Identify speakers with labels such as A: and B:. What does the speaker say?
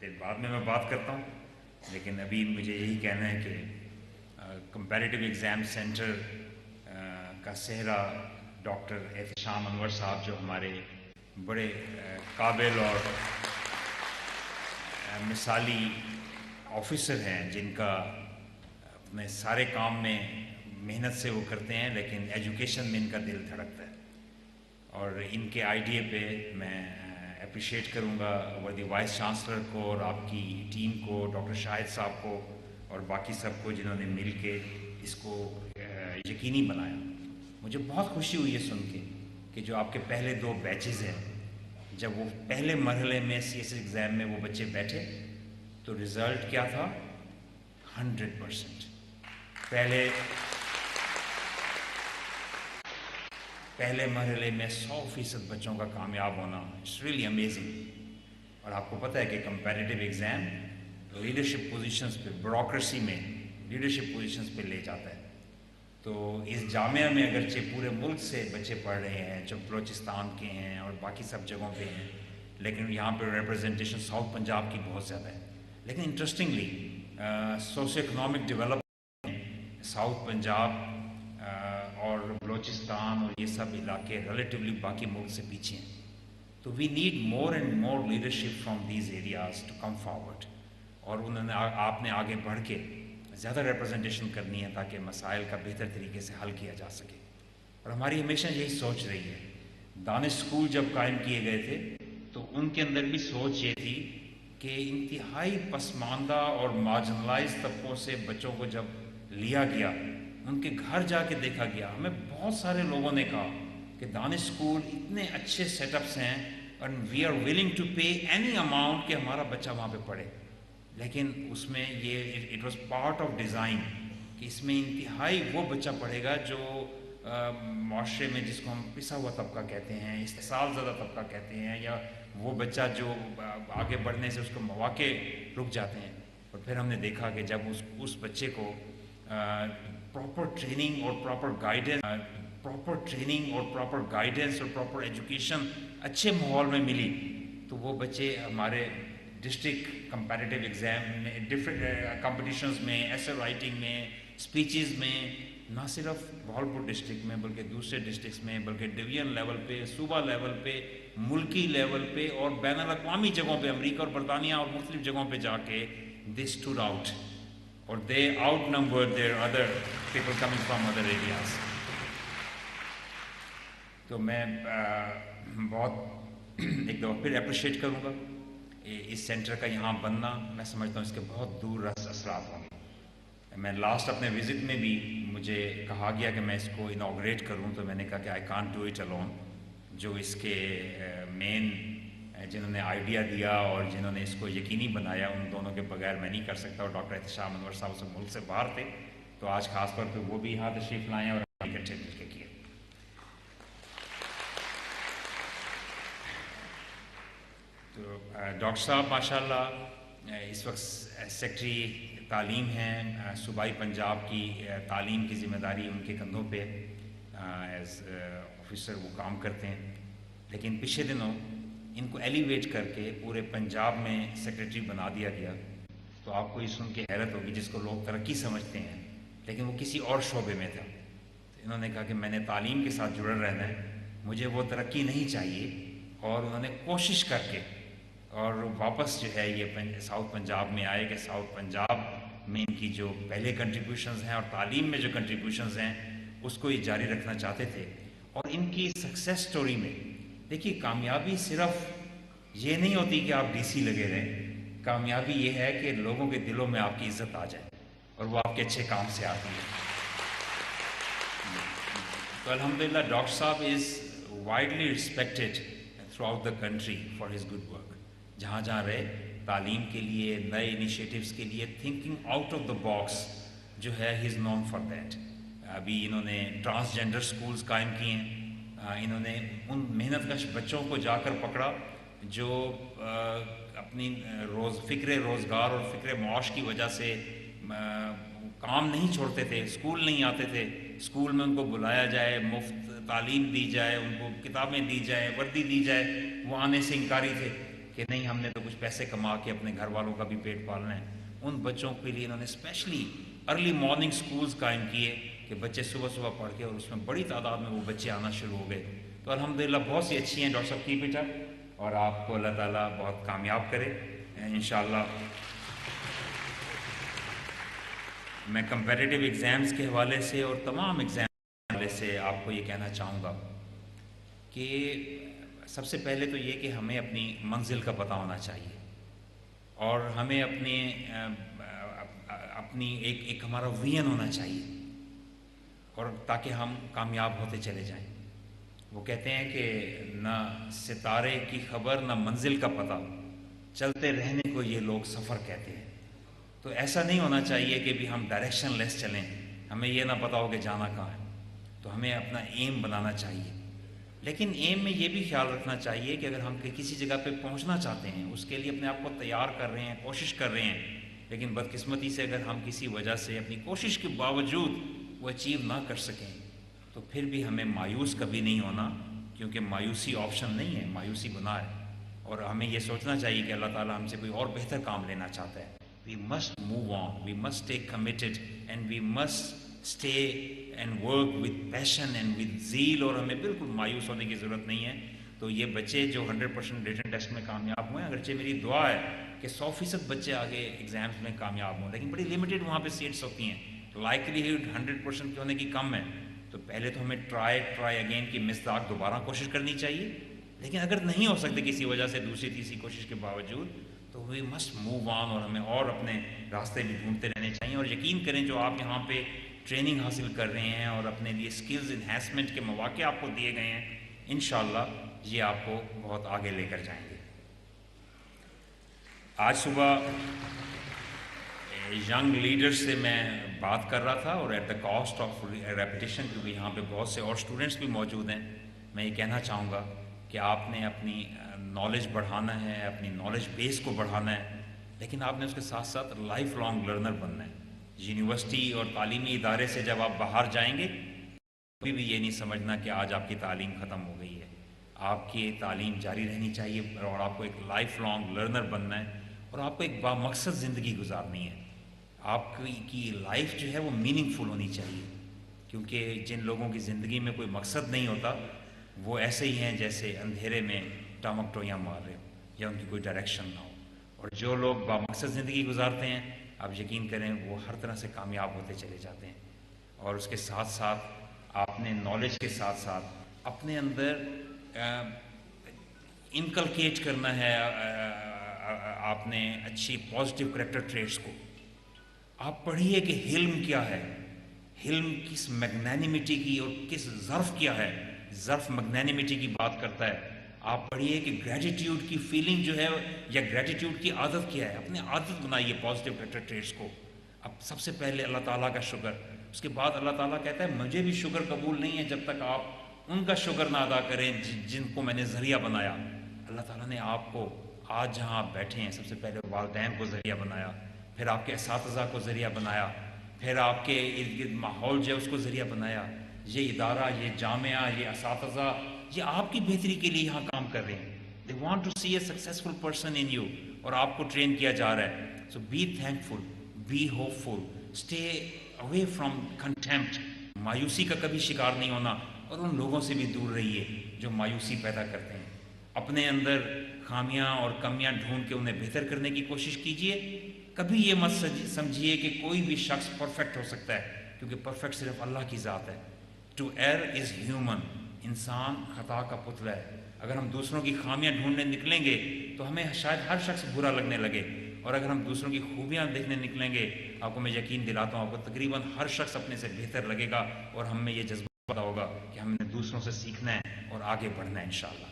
A: دیر بعد میں بات کرتا ہوں، لیکن ابھی مجھے یہی کہنا ہے کہ کمپیریٹیو ایگزام سینٹر کا سہرا ڈاکٹر احتشام انور صاحب، جو ہمارے بڑے قابل اور مثالی آفیسر ہیں، جن کا اپنے سارے کام میں محنت سے وہ کرتے ہیں، لیکن ایجوکیشن میں ان کا دل دھڑکتا ہے. اور ان کے آئیڈیا پہ میں اپریشیٹ کروں گا وردی وائس چانسلر کو اور آپ کی ٹیم کو، ڈاکٹر شاہد صاحب کو اور باقی سب کو، جنہوں نے مل کے اس کو یقینی بنایا. مجھے بہت خوشی ہوئی ہے سن کے کہ جو آپ کے پہلے 2 بیچز ہیں، جب وہ پہلے مرحلے میں سی ایس ایگزام میں وہ بچے بیٹھے تو رزلٹ کیا تھا؟ 100%. پہلے مرحلے میں 100% بچوں کا کامیاب ہونا، اٹس ریئلی امیزنگ. اور آپ کو پتہ ہے کہ کمپیریٹیو ایگزام لیڈرشپ پوزیشنز پہ، بیوروکریسی میں لیڈرشپ پوزیشنز پہ لے جاتا ہے. تو اس جامعہ میں اگرچہ پورے ملک سے بچے پڑھ رہے ہیں، جو بلوچستان کے ہیں اور باقی سب جگہوں پہ ہیں، لیکن یہاں پہ ریپرزنٹیشن ساؤتھ پنجاب کی بہت زیادہ ہے. لیکن interestingly socio economic development south Punjab اور بلوچستان اور یہ سب علاقے ریلیٹیولی باقی ملک سے پیچھے ہیں. تو we need more and more leadership from these areas to come forward. اور آپ نے آگے بڑھ کے زیادہ ریپرزنٹیشن کرنی ہے تاکہ مسائل کا بہتر طریقے سے حل کیا جا سکے. اور ہماری ہمیشہ یہی سوچ رہی ہے. دانش اسکول جب قائم کیے گئے تھے تو ان کے اندر بھی سوچ یہ تھی کہ انتہائی پسماندہ اور مارجنلائز طبقوں سے بچوں کو جب لیا گیا، ان کے گھر جا کے دیکھا گیا، ہمیں بہت سارے لوگوں نے کہا کہ دانش اسکول اتنے اچھے سیٹ اپس ہیں اور we are willing to pay any amount کہ ہمارا بچہ وہاں پہ پڑھے. لیکن اس میں یہ it was part of design کہ اس میں انتہائی وہ بچہ پڑھے گا جو معاشرے میں جس کو ہم پسا ہوا طبقہ کہتے ہیں، استحصال زدہ طبقہ کہتے ہیں، یا وہ بچہ جو آگے بڑھنے سے اس کو مواقع رک جاتے ہیں. اور پھر ہم نے دیکھا کہ جب اس بچے کو پراپر ٹریننگ اور پراپر گائیڈنس اور پراپر ایجوکیشن اچھے ماحول میں ملی، تو وہ بچے ہمارے ڈسٹرکٹ کمپیریٹیو ایگزام میں، ڈفرینٹ کمپٹیشنز میں، ایسے رائٹنگ میں، اسپیچز میں، نہ صرف بہاولپور ڈسٹرکٹ میں بلکہ دوسرے ڈسٹرکٹس میں، بلکہ ڈویژن لیول پہ، صوبہ لیول پہ، ملکی لیول پہ اور بین الاقوامی جگہوں پہ، امریکہ اور برطانیہ اور مختلف جگہوں پہ جا کے دے اسٹوڈ آؤٹ اور they outnumber there other people coming from other areas. تو میں بہت ایک دفعہ پھر اپریشیٹ کروں گا اس سینٹر کا یہاں بننا. میں سمجھتا ہوں اس کے بہت دور رس اثرات ہوں گے. میں لاسٹ اپنے وزٹ میں بھی مجھے کہا گیا کہ میں اس کو انوگریٹ کروں، تو میں نے کہا کہ I can't do it alone. جو اس کے مین جنہوں نے آئیڈیا دیا اور جنہوں نے اس کو یقینی بنایا، ان دونوں کے بغیر میں نہیں کر سکتا. اور ڈاکٹر احتشام انور صاحب سے ملک سے باہر تھے، تو آج خاص طور پہ وہ بھی یہاں تشریف لائیں اور ہم اکٹھے مل کے کیے. تو ڈاکٹر صاحب ماشاءاللہ اس وقت سیکٹری تعلیم ہیں. صوبائی پنجاب کی تعلیم کی ذمہ داری ان کے کندھوں پہ ایز آفیسر وہ کام کرتے ہیں. لیکن پچھلے دنوں ان کو ایلیویٹ کر کے پورے پنجاب میں سیکریٹری بنا دیا گیا. تو آپ کو یہ سن کے حیرت ہوگی، جس کو لوگ ترقی سمجھتے ہیں لیکن وہ کسی اور شعبے میں تھا. انہوں نے کہا کہ میں نے تعلیم کے ساتھ جڑا رہنا ہے، مجھے وہ ترقی نہیں چاہیے. اور انہوں نے کوشش کر کے اور واپس جو ہے یہ ساؤتھ پنجاب میں آئے کہ ساؤتھ پنجاب میں ان کی جو پہلے کنٹریبیوشنز ہیں اور تعلیم میں جو کنٹریبیوشنز ہیں اس کو یہ جاری رکھنا چاہتے تھے. اور ان کی سکسیس سٹوری میں دیکھیے، کامیابی صرف یہ نہیں ہوتی کہ آپ ڈی سی لگے رہیں. کامیابی یہ ہے کہ لوگوں کے دلوں میں آپ کی عزت آ جائے اور وہ آپ کے اچھے کام سے آتی ہے. تو الحمدللہ ڈاکٹر صاحب is widely respected through out the country for his good work. جہاں جہاں رہے تعلیم کے لیے، نئے انیشیٹوز کے لیے، thinking out of the box جو ہے، ہی از نون فار دیٹ. ابھی انہوں نے ٹرانسجینڈر سکولز قائم کیے ہیں. انہوں نے ان محنت کش بچوں کو جا کر پکڑا جو اپنی فکر روزگار اور فکر معاش کی وجہ سے کام نہیں چھوڑتے تھے، اسکول نہیں آتے تھے. اسکول میں ان کو بلایا جائے، مفت تعلیم دی جائے، ان کو کتابیں دی جائیں، وردی دی جائے، وہ آنے سے انکاری تھے کہ نہیں ہم نے تو کچھ پیسے کما کے اپنے گھر والوں کا بھی پیٹ پالنا ہے، ان بچوں کے لیے انہوں نے اسپیشلی ارلی مارننگ سکولز قائم کیے کہ بچے صبح صبح پڑھ کے، اور اس میں بڑی تعداد میں وہ بچے آنا شروع ہو گئے. تو الحمدللہ بہت سی اچھی ہیں. ڈاکٹر صاحب کیپ اٹ اپ، اور آپ کو اللہ تعالیٰ بہت کامیاب کرے انشاءاللہ. میں کمپیریٹیو ایگزامز کے حوالے سے اور تمام ایگزام کے حوالے سے آپ کو یہ کہنا چاہوں گا کہ سب سے پہلے تو یہ کہ ہمیں اپنی منزل کا پتہ ہونا چاہیے، اور ہمیں اپنی ایک ہمارا ویژن ہونا چاہیے، اور تاکہ ہم کامیاب ہوتے چلے جائیں. وہ کہتے ہیں کہ نہ ستارے کی خبر نہ منزل کا پتہ، چلتے رہنے کو یہ لوگ سفر کہتے ہیں. تو ایسا نہیں ہونا چاہیے کہ بھی ہم ڈائریکشن لیس چلیں، ہمیں یہ نہ پتہ ہو کہ جانا کہاں ہے. تو ہمیں اپنا ایم بنانا چاہیے، لیکن ایم میں یہ بھی خیال رکھنا چاہیے کہ اگر ہم کسی جگہ پہ پہنچنا چاہتے ہیں، اس کے لیے اپنے آپ کو تیار کر رہے ہیں، کوشش کر رہے ہیں، لیکن بدقسمتی سے اگر ہم کسی وجہ سے اپنی کوشش کے باوجود وہ اچیو نہ کر سکیں، تو پھر بھی ہمیں مایوس کبھی نہیں ہونا، کیونکہ مایوسی آپشن نہیں ہے، مایوسی گناہ ہے. اور ہمیں یہ سوچنا چاہیے کہ اللہ تعالیٰ ہم سے کوئی اور بہتر کام لینا چاہتا ہے. We must move on, we must stay committed, and we must stay and work with passion and with zeal. اور ہمیں بالکل مایوس ہونے کی ضرورت نہیں ہے. تو یہ بچے جو 100% ریٹن ٹیسٹ میں کامیاب ہوئے ہیں، اگرچہ میری دعا ہے کہ 100% بچے آگے ایگزامز میں کامیاب ہوں، لیکن بڑی لمیٹڈ وہاں پہ سیٹس ہوتی ہیں، لائکلیہڈ 100% کے ہونے کی کم ہے. تو پہلے تو ہمیں ٹرائی اگین کی مصداق دوبارہ کوشش کرنی چاہیے. لیکن اگر نہیں ہو سکتے کسی وجہ سے دوسری تیسری کوشش کے باوجود، تو وی مسٹ موو آن، اور ہمیں اور اپنے راستے بھی ڈھونڈتے رہنے چاہیے. اور یقین کریں جو آپ یہاں پہ ٹریننگ حاصل کر رہے ہیں اور اپنے لیے اسکلز انہینسمنٹ کے مواقع آپ کو دیے گئے ہیں، انشاءاللہ یہ آپ کو بہت آگے لے کر جائیں گے. آج صبح ینگ لیڈر سے میں بات کر رہا تھا، اور at the cost of repetition, کیونکہ یہاں پہ بہت سے اور اسٹوڈنٹس بھی موجود ہیں، میں یہ کہنا چاہوں گا کہ آپ نے اپنی نالج بڑھانا ہے، اپنی نالج بیس کو بڑھانا ہے، لیکن آپ نے اس کے ساتھ ساتھ لائف لانگ لرنر بننا ہے. یونیورسٹی اور تعلیمی ادارے سے جب آپ باہر جائیں گے، کبھی بھی یہ نہیں سمجھنا کہ آج آپ کی تعلیم ختم ہو گئی ہے. آپ کی تعلیم جاری رہنی چاہیے، اور آپ کو ایک لائف لانگ لرنر بننا ہے، اور آپ کو ایک بامقصد زندگی گزارنی ہے. آپ کی لائف جو ہے وہ میننگ فل ہونی چاہیے، کیونکہ جن لوگوں کی زندگی میں کوئی مقصد نہیں ہوتا، وہ ایسے ہی ہیں جیسے اندھیرے میں ٹامکٹویاں مار رہے ہو، یا ان کی کوئی ڈائریکشن نہ ہو. اور جو لوگ بامقصد زندگی گزارتے ہیں، آپ یقین کریں وہ ہر طرح سے کامیاب ہوتے چلے جاتے ہیں. اور اس کے ساتھ ساتھ آپ نے نالج کے ساتھ ساتھ اپنے اندر انکلکیٹ کرنا ہے آپ نے اچھی پازیٹیو کریکٹر ٹریٹس کو. آپ پڑھیے کہ حلم کیا ہے، حلم کس میگنینیمیٹی کی اور کس ظرف کیا ہے. ظرف میگنینیمیٹی کی بات کرتا ہے. آپ پڑھیے کہ گریٹیٹیوڈ کی فیلنگ جو ہے، یا گریٹیٹیوڈ کی عادت کیا ہے. اپنے عادت بنائیے پازیٹیو کریکٹر ٹریٹس کو. اب سب سے پہلے اللہ تعالیٰ کا شکر، اس کے بعد اللہ تعالیٰ کہتا ہے مجھے بھی شکر قبول نہیں ہے جب تک آپ ان کا شکر نہ ادا کریں جن کو میں نے ذریعہ بنایا. اللہ تعالیٰ نے آپ کو آج جہاں آپ بیٹھے ہیں، سب سے پہلے والدین کو ذریعہ بنایا، پھر آپ کے اساتذہ کو ذریعہ بنایا، پھر آپ کے ارد گرد ماحول جو ہے اس کو ذریعہ بنایا. یہ ادارہ، یہ جامعہ، یہ اساتذہ، یہ آپ کی بہتری کے لیے یہاں کام کر رہے ہیں. They want to see a successful person in you، اور آپ کو ٹرین کیا جا رہا ہے. So be thankful, be hopeful, stay away from contempt. مایوسی کا کبھی شکار نہیں ہونا، اور ان لوگوں سے بھی دور رہیے جو مایوسی پیدا کرتے ہیں. اپنے اندر خامیاں اور کمیاں ڈھونڈ کے انہیں بہتر کرنے کی کوشش کیجیے. کبھی یہ مت سمجھیے کہ کوئی بھی شخص پرفیکٹ ہو سکتا ہے، کیونکہ پرفیکٹ صرف اللہ کی ذات ہے. To err is human. انسان خطا کا پتلا ہے. اگر ہم دوسروں کی خامیاں ڈھونڈنے نکلیں گے تو ہمیں شاید ہر شخص برا لگنے لگے، اور اگر ہم دوسروں کی خوبیاں دیکھنے نکلیں گے، آپ کو میں یقین دلاتا ہوں آپ کو تقریباً ہر شخص اپنے سے بہتر لگے گا، اور ہم میں یہ جذبہ پیدا ہوگا کہ ہم نے دوسروں سے سیکھنا ہے اور آگے بڑھنا ہے انشاءاللہ.